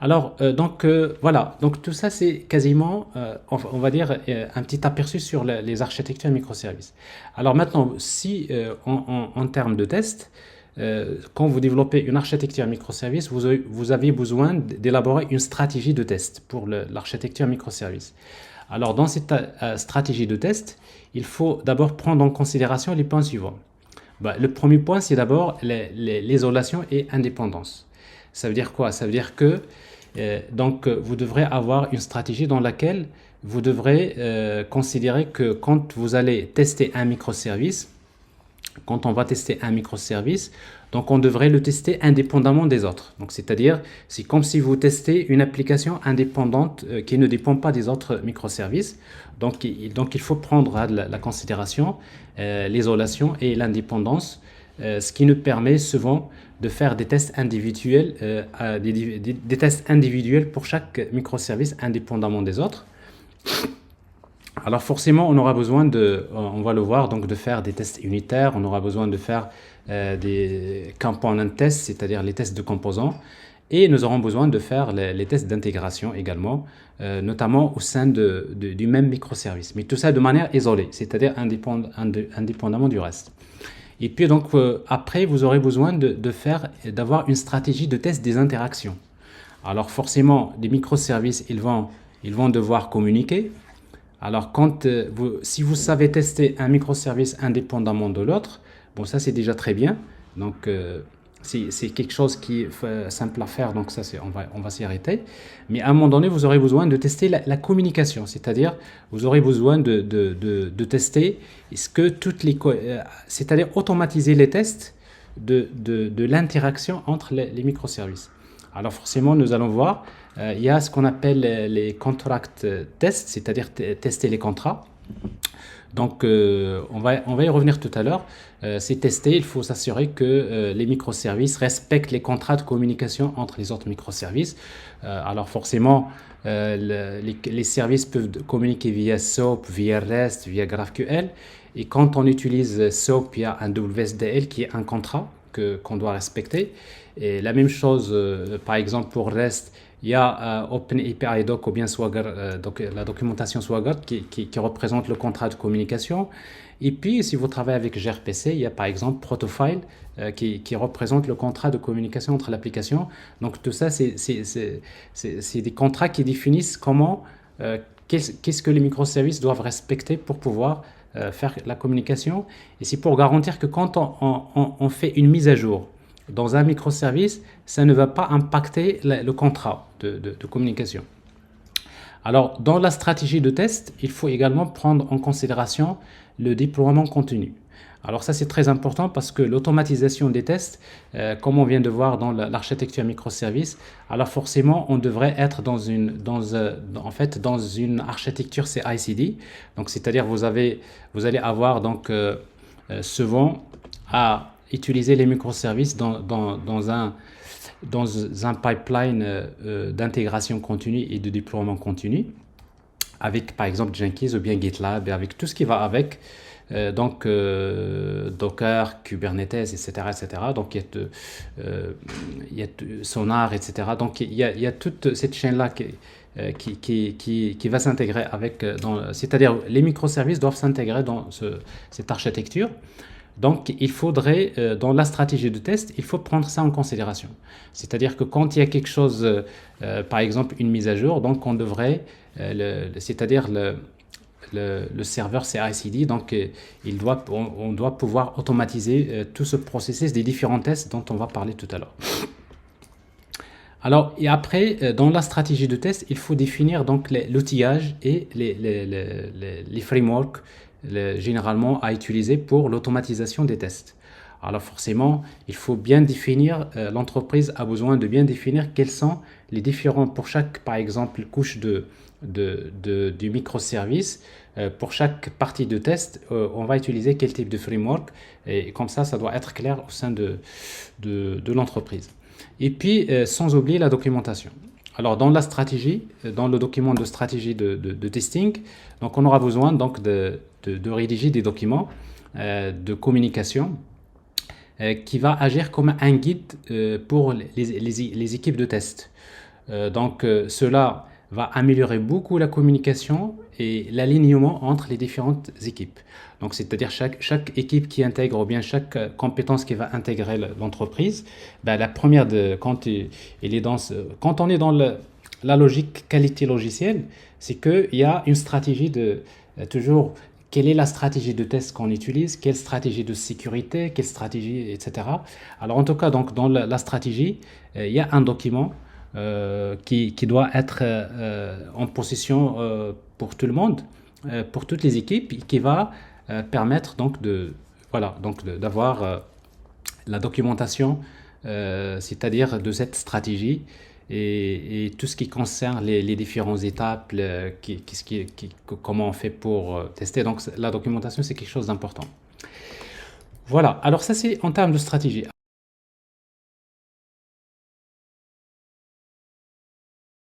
Voilà, donc tout ça c'est quasiment, on va dire, un petit aperçu sur les architectures microservices. Alors maintenant, si en termes de test, quand vous développez une architecture microservice, vous avez besoin d'élaborer une stratégie de test pour l'architecture microservice. Alors dans cette stratégie de test, il faut d'abord prendre en considération les points suivants. Bah, le premier point, c'est d'abord l'isolation et indépendance. Ça veut dire quoi? Ça veut dire que vous devrez avoir une stratégie dans laquelle vous devrez considérer que quand vous allez tester un microservice, quand on va tester un microservice, donc on devrait le tester indépendamment des autres. Donc c'est-à-dire, c'est comme si vous testez une application indépendante qui ne dépend pas des autres microservices. Donc il faut prendre à la considération l'isolation et l'indépendance, ce qui nous permet souvent de faire des tests individuels, des tests individuels pour chaque microservice indépendamment des autres. Alors forcément, on aura besoin on va le voir, donc de faire des tests unitaires, on aura besoin de faire des component tests, c'est-à-dire les tests de composants, et nous aurons besoin de faire les tests d'intégration également, notamment au sein du même microservice, mais tout ça de manière isolée, c'est-à-dire indépendamment du reste. Et puis donc après, vous aurez besoin d'avoir une stratégie de test des interactions. Alors forcément, les microservices, ils vont devoir communiquer. Alors, si vous savez tester un microservice indépendamment de l'autre, bon, ça c'est déjà très bien. Donc, c'est quelque chose qui est simple à faire, donc ça, on va s'y arrêter. Mais à un moment donné, vous aurez besoin de tester la communication, c'est-à-dire vous aurez besoin de tester c'est-à-dire automatiser les tests de l'interaction entre les microservices. Alors forcément, nous allons voir, il y a ce qu'on appelle les contract tests, c'est-à-dire tester les contrats. Donc, on va y revenir tout à l'heure. C'est tester, il faut s'assurer que les microservices respectent les contrats de communication entre les autres microservices. Alors forcément, les services peuvent communiquer via SOAP, via REST, via GraphQL. Et quand on utilise SOAP, il y a un WSDL qui est un contrat qu'on doit respecter. Et la même chose, par exemple, pour REST, il y a OpenAPI Doc ou bien Swagger, donc la documentation Swagger qui représente le contrat de communication. Et puis, si vous travaillez avec gRPC, il y a par exemple Protofile qui représente le contrat de communication entre l'application. Donc, tout ça, c'est des contrats qui définissent qu'est-ce que les microservices doivent respecter pour pouvoir faire la communication. Et c'est pour garantir que quand on fait une mise à jour dans un microservice, ça ne va pas impacter le contrat de communication. Alors, dans la stratégie de test, il faut également prendre en considération le déploiement continu. Alors ça, c'est très important parce que l'automatisation des tests, comme on vient de voir dans l'architecture microservice, alors forcément, on devrait être dans une architecture CI/CD. Donc, c'est-à-dire vous allez avoir donc souvent à utiliser les microservices dans un pipeline d'intégration continue et de déploiement continu, avec par exemple Jenkins ou bien GitLab, et avec tout ce qui va avec, Docker, Kubernetes, etc., etc. Donc il y a Sonar, etc. Donc il y a toute cette chaîne-là qui va s'intégrer avec, c'est-à-dire les microservices doivent s'intégrer dans cette architecture. Donc, il faudrait, dans la stratégie de test, il faut prendre ça en considération. C'est-à-dire que quand il y a quelque chose, par exemple une mise à jour, donc on devrait, c'est-à-dire le serveur CI/CD, donc on doit pouvoir automatiser tout ce processus des différents tests dont on va parler tout à l'heure. Alors, et après, dans la stratégie de test, il faut définir donc l'outillage et les frameworks généralement à utiliser pour l'automatisation des tests. Alors forcément, il faut bien définir, l'entreprise a besoin de bien définir quels sont les différents, pour chaque, par exemple, couche du microservice, pour chaque partie de test, on va utiliser quel type de framework, et comme ça doit être clair au sein de l'entreprise. Et puis, sans oublier la documentation. Alors, dans la stratégie, dans le document de stratégie de testing, donc on aura besoin donc de rédiger des documents de communication qui va agir comme un guide pour les équipes de test. Cela va améliorer beaucoup la communication et l'alignement entre les différentes équipes. Donc, c'est-à-dire chaque équipe qui intègre ou bien chaque compétence qui va intégrer l'entreprise, ben, la première il est quand on est dans la logique qualité logicielle, c'est qu'il y a une stratégie toujours quelle est la stratégie de test qu'on utilise, quelle stratégie de sécurité, quelle stratégie, etc. Alors en tout cas, donc dans la stratégie, il y a un document qui doit être en possession pour tout le monde, pour toutes les équipes, et qui va permettre d'avoir la documentation, c'est-à-dire de cette stratégie et tout ce qui concerne les différentes étapes, comment on fait pour tester. Donc la documentation, c'est quelque chose d'important. Voilà, alors ça c'est en termes de stratégie.